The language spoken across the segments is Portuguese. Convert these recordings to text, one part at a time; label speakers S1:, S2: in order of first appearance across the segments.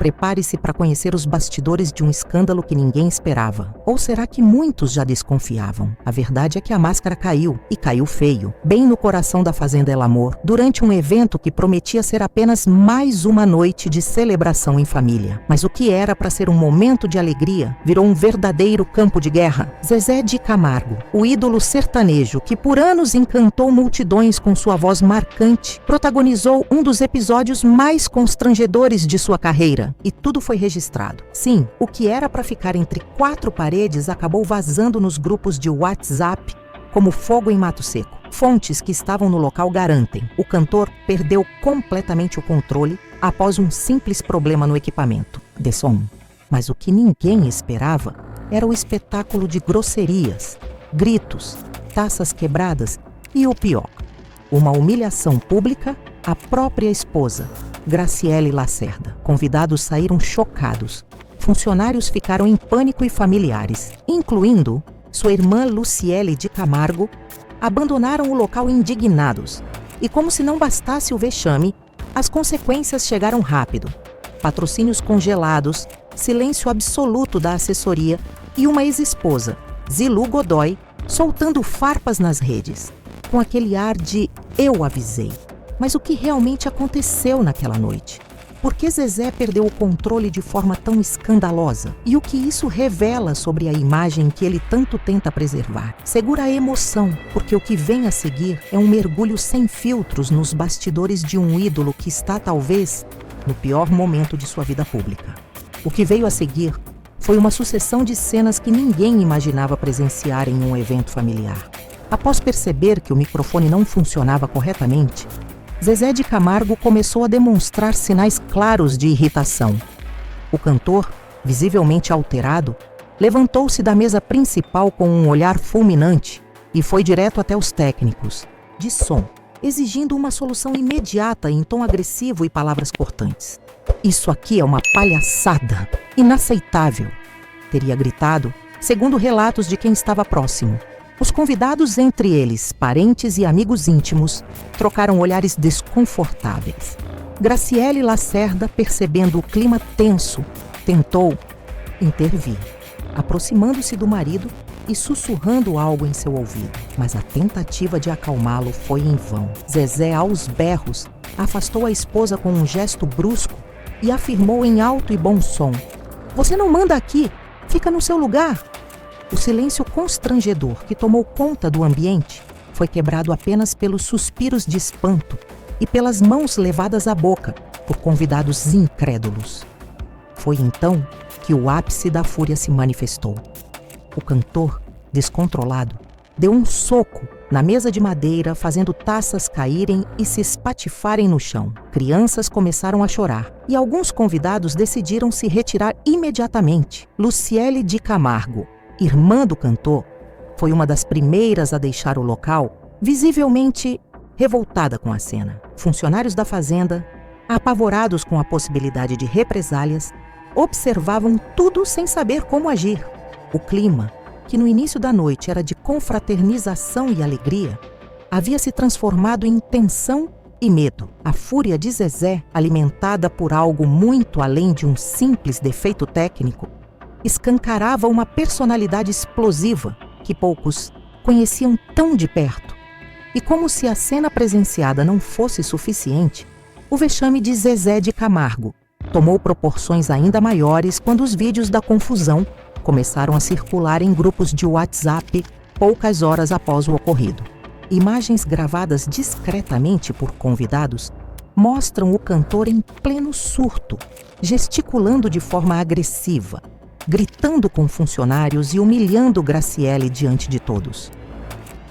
S1: Prepare-se para conhecer os bastidores de um escândalo que ninguém esperava. Ou será que muitos já desconfiavam? A verdade é que a máscara caiu, e caiu feio, bem no coração da Fazenda El Amor, durante um evento que prometia ser apenas mais uma noite de celebração em família. Mas o que era para ser um momento de alegria virou um verdadeiro campo de guerra. Zezé de Camargo, o ídolo sertanejo que por anos encantou multidões com sua voz marcante, protagonizou um dos episódios mais constrangedores de sua carreira. E tudo foi registrado. Sim, o que era para ficar entre quatro paredes acabou vazando nos grupos de WhatsApp como fogo em mato seco. Fontes que estavam no local garantem: o cantor perdeu completamente o controle após um simples problema no equipamento de som. Mas o que ninguém esperava era o espetáculo de grosserias, gritos, taças quebradas e o pior, uma humilhação pública à própria esposa, Graciele Lacerda. Convidados saíram chocados. Funcionários ficaram em pânico e familiares, incluindo sua irmã Luciele de Camargo, abandonaram o local indignados. E como se não bastasse o vexame, as consequências chegaram rápido. Patrocínios congelados, silêncio absoluto da assessoria e uma ex-esposa, Zilu Godoy, soltando farpas nas redes, com aquele ar de "eu avisei". Mas o que realmente aconteceu naquela noite? Por que Zezé perdeu o controle de forma tão escandalosa? E o que isso revela sobre a imagem que ele tanto tenta preservar? Segura a emoção, porque o que vem a seguir é um mergulho sem filtros nos bastidores de um ídolo que está, talvez, no pior momento de sua vida pública. O que veio a seguir foi uma sucessão de cenas que ninguém imaginava presenciar em um evento familiar. Após perceber que o microfone não funcionava corretamente, Zezé de Camargo começou a demonstrar sinais claros de irritação. O cantor, visivelmente alterado, levantou-se da mesa principal com um olhar fulminante e foi direto até os técnicos de som, exigindo uma solução imediata em tom agressivo e palavras cortantes. "Isso aqui é uma palhaçada, inaceitável", teria gritado, segundo relatos de quem estava próximo. Os convidados, entre eles parentes e amigos íntimos, trocaram olhares desconfortáveis. Graciele Lacerda, percebendo o clima tenso, tentou intervir, aproximando-se do marido e sussurrando algo em seu ouvido. Mas a tentativa de acalmá-lo foi em vão. Zezé, aos berros, afastou a esposa com um gesto brusco e afirmou em alto e bom som: "Você não manda aqui, fica no seu lugar." O silêncio constrangedor que tomou conta do ambiente foi quebrado apenas pelos suspiros de espanto e pelas mãos levadas à boca por convidados incrédulos. Foi então que o ápice da fúria se manifestou. O cantor, descontrolado, deu um soco na mesa de madeira, fazendo taças caírem e se espatifarem no chão. Crianças começaram a chorar e alguns convidados decidiram se retirar imediatamente. Luciele de Camargo, irmã do cantor, foi uma das primeiras a deixar o local, visivelmente revoltada com a cena. Funcionários da fazenda, apavorados com a possibilidade de represálias, observavam tudo sem saber como agir. O clima, que no início da noite era de confraternização e alegria, havia se transformado em tensão e medo. A fúria de Zezé, alimentada por algo muito além de um simples defeito técnico, escancarava uma personalidade explosiva que poucos conheciam tão de perto. E como se a cena presenciada não fosse suficiente, o vexame de Zezé de Camargo tomou proporções ainda maiores quando os vídeos da confusão começaram a circular em grupos de WhatsApp poucas horas após o ocorrido. Imagens gravadas discretamente por convidados mostram o cantor em pleno surto, gesticulando de forma agressiva, gritando com funcionários e humilhando Graciele diante de todos.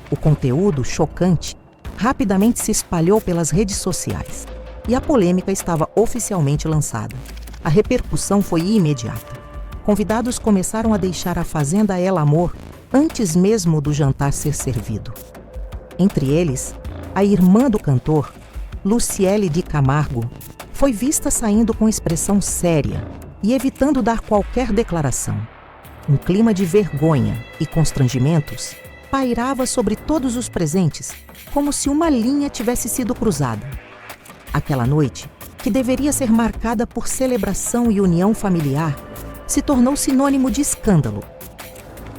S1: O conteúdo chocante rapidamente se espalhou pelas redes sociais e a polêmica estava oficialmente lançada. A repercussão foi imediata. Convidados começaram a deixar a Fazenda El Amor antes mesmo do jantar ser servido. Entre eles, a irmã do cantor, Luciele de Camargo, foi vista saindo com expressão séria e evitando dar qualquer declaração. Um clima de vergonha e constrangimentos pairava sobre todos os presentes, como se uma linha tivesse sido cruzada. Aquela noite que deveria ser marcada por celebração e união familiar, se tornou sinônimo de escândalo.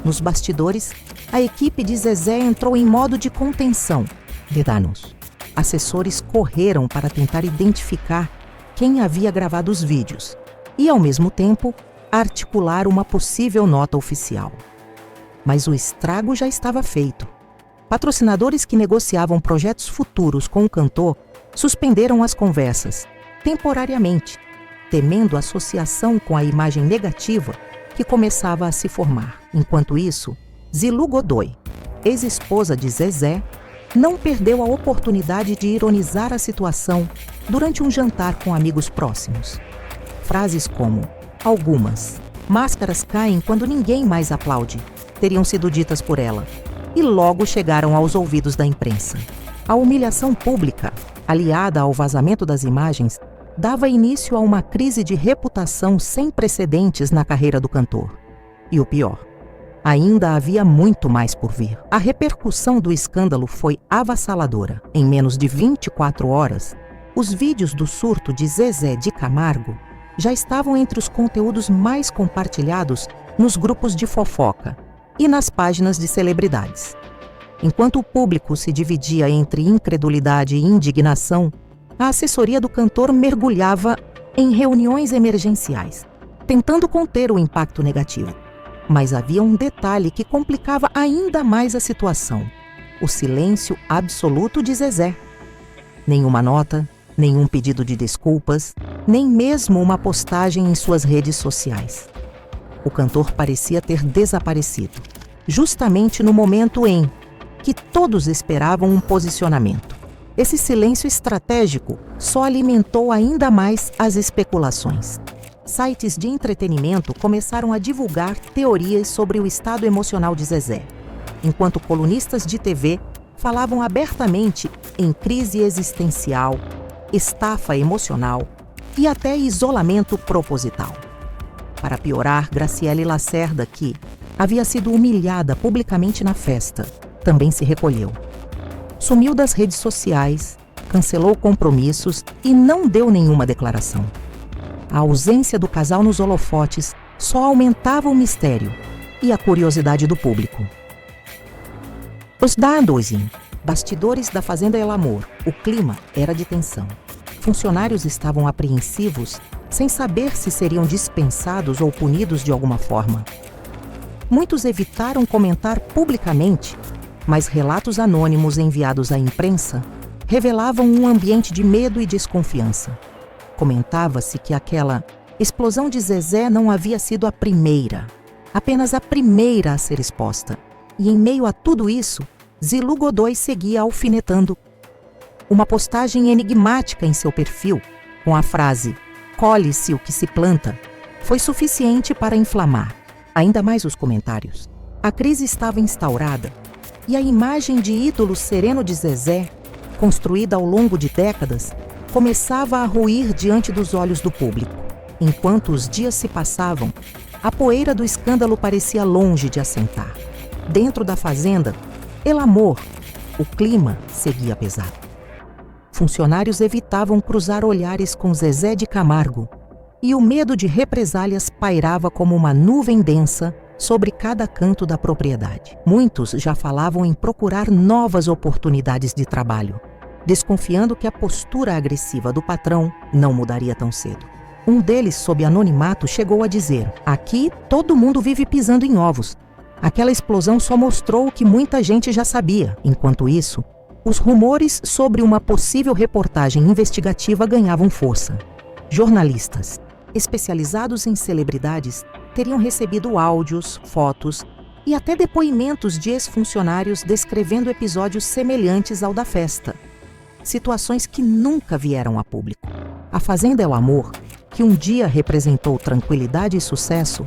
S1: Nos bastidores, a equipe de Zezé entrou em modo de contenção de danos. Assessores correram para tentar identificar quem havia gravado os vídeos e, ao mesmo tempo, articular uma possível nota oficial. Mas o estrago já estava feito. Patrocinadores que negociavam projetos futuros com o cantor suspenderam as conversas, temporariamente, temendo associação com a imagem negativa que começava a se formar. Enquanto isso, Zilu Godoy, ex-esposa de Zezé, não perdeu a oportunidade de ironizar a situação durante um jantar com amigos próximos. Frases como "algumas máscaras caem quando ninguém mais aplaude" teriam sido ditas por ela e logo chegaram aos ouvidos da imprensa. A humilhação pública, aliada ao vazamento das imagens, dava início a uma crise de reputação sem precedentes na carreira do cantor. E o pior, ainda havia muito mais por vir. A repercussão do escândalo foi avassaladora. Em menos de 24 horas, os vídeos do surto de Zezé de Camargo já estavam entre os conteúdos mais compartilhados nos grupos de fofoca e nas páginas de celebridades. Enquanto o público se dividia entre incredulidade e indignação, a assessoria do cantor mergulhava em reuniões emergenciais, tentando conter o impacto negativo. Mas havia um detalhe que complicava ainda mais a situação: o silêncio absoluto de Zezé. Nenhuma nota, nenhum pedido de desculpas, nem mesmo uma postagem em suas redes sociais. O cantor parecia ter desaparecido, justamente no momento em que todos esperavam um posicionamento. Esse silêncio estratégico só alimentou ainda mais as especulações. Sites de entretenimento começaram a divulgar teorias sobre o estado emocional de Zezé, enquanto colunistas de TV falavam abertamente em crise existencial, estafa emocional e até isolamento proposital. Para piorar, Graciele Lacerda, que havia sido humilhada publicamente na festa, também se recolheu. Sumiu das redes sociais, cancelou compromissos e não deu nenhuma declaração. A ausência do casal nos holofotes só aumentava o mistério e a curiosidade do público. Os dados, bastidores da Fazenda El Amor, o clima era de tensão. Funcionários estavam apreensivos, sem saber se seriam dispensados ou punidos de alguma forma. Muitos evitaram comentar publicamente, mas relatos anônimos enviados à imprensa revelavam um ambiente de medo e desconfiança. Comentava-se que aquela explosão de Zezé não havia sido a primeira, apenas a primeira a ser exposta. E em meio a tudo isso, Zilu Godoy seguia alfinetando. Uma postagem enigmática em seu perfil, com a frase "colhe-se o que se planta", foi suficiente para inflamar ainda mais os comentários. A crise estava instaurada e a imagem de ídolo sereno de Zezé, construída ao longo de décadas, começava a ruir diante dos olhos do público. Enquanto os dias se passavam, a poeira do escândalo parecia longe de assentar. Dentro da fazenda, El Amor, o clima seguia pesado. Funcionários evitavam cruzar olhares com Zezé de Camargo, e o medo de represálias pairava como uma nuvem densa sobre cada canto da propriedade. Muitos já falavam em procurar novas oportunidades de trabalho, desconfiando que a postura agressiva do patrão não mudaria tão cedo. Um deles, sob anonimato, chegou a dizer: "Aqui todo mundo vive pisando em ovos. Aquela explosão só mostrou o que muita gente já sabia." Enquanto isso, os rumores sobre uma possível reportagem investigativa ganhavam força. Jornalistas especializados em celebridades teriam recebido áudios, fotos e até depoimentos de ex-funcionários descrevendo episódios semelhantes ao da festa. Situações que nunca vieram a público. A Fazenda El Amor, que um dia representou tranquilidade e sucesso,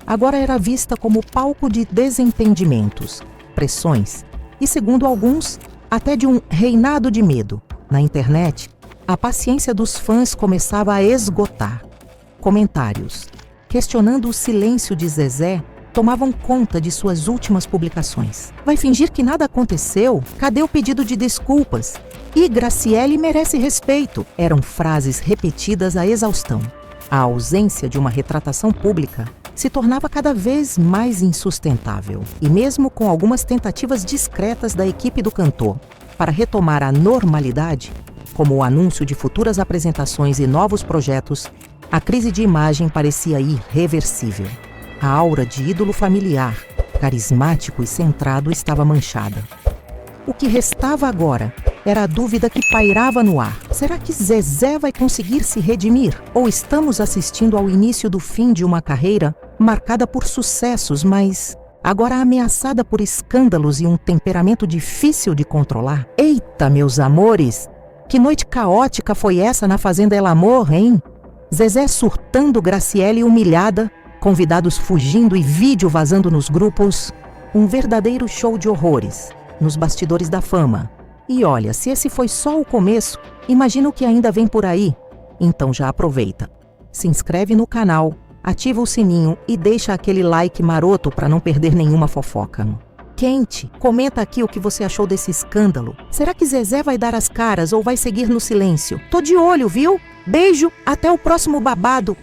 S1: agora era vista como palco de desentendimentos, pressões e, segundo alguns, até de um reinado de medo. Na internet, a paciência dos fãs começava a esgotar. Comentários questionando o silêncio de Zezé tomavam conta de suas últimas publicações. "Vai fingir que nada aconteceu? Cadê o pedido de desculpas?" E Graciele merece respeito. Eram frases repetidas à exaustão. A ausência de uma retratação pública se tornava cada vez mais insustentável. E mesmo com algumas tentativas discretas da equipe do cantor para retomar a normalidade, como o anúncio de futuras apresentações e novos projetos, a crise de imagem parecia irreversível. A aura de ídolo familiar, carismático e centrado, estava manchada. O que restava agora era a dúvida que pairava no ar. Será que Zezé vai conseguir se redimir? Ou estamos assistindo ao início do fim de uma carreira marcada por sucessos, mas agora ameaçada por escândalos e um temperamento difícil de controlar? Eita, meus amores! Que noite caótica foi essa na Fazenda El Amor, hein? Zezé surtando, Graciele humilhada, convidados fugindo e vídeo vazando nos grupos. Um verdadeiro show de horrores nos bastidores da fama. E olha, se esse foi só o começo, imagina o que ainda vem por aí. Então já aproveita. Se inscreve no canal, ativa o sininho e deixa aquele like maroto para não perder nenhuma fofoca. Quente, comenta aqui o que você achou desse escândalo. Será que Zezé vai dar as caras ou vai seguir no silêncio? Tô de olho, viu? Beijo, até o próximo babado.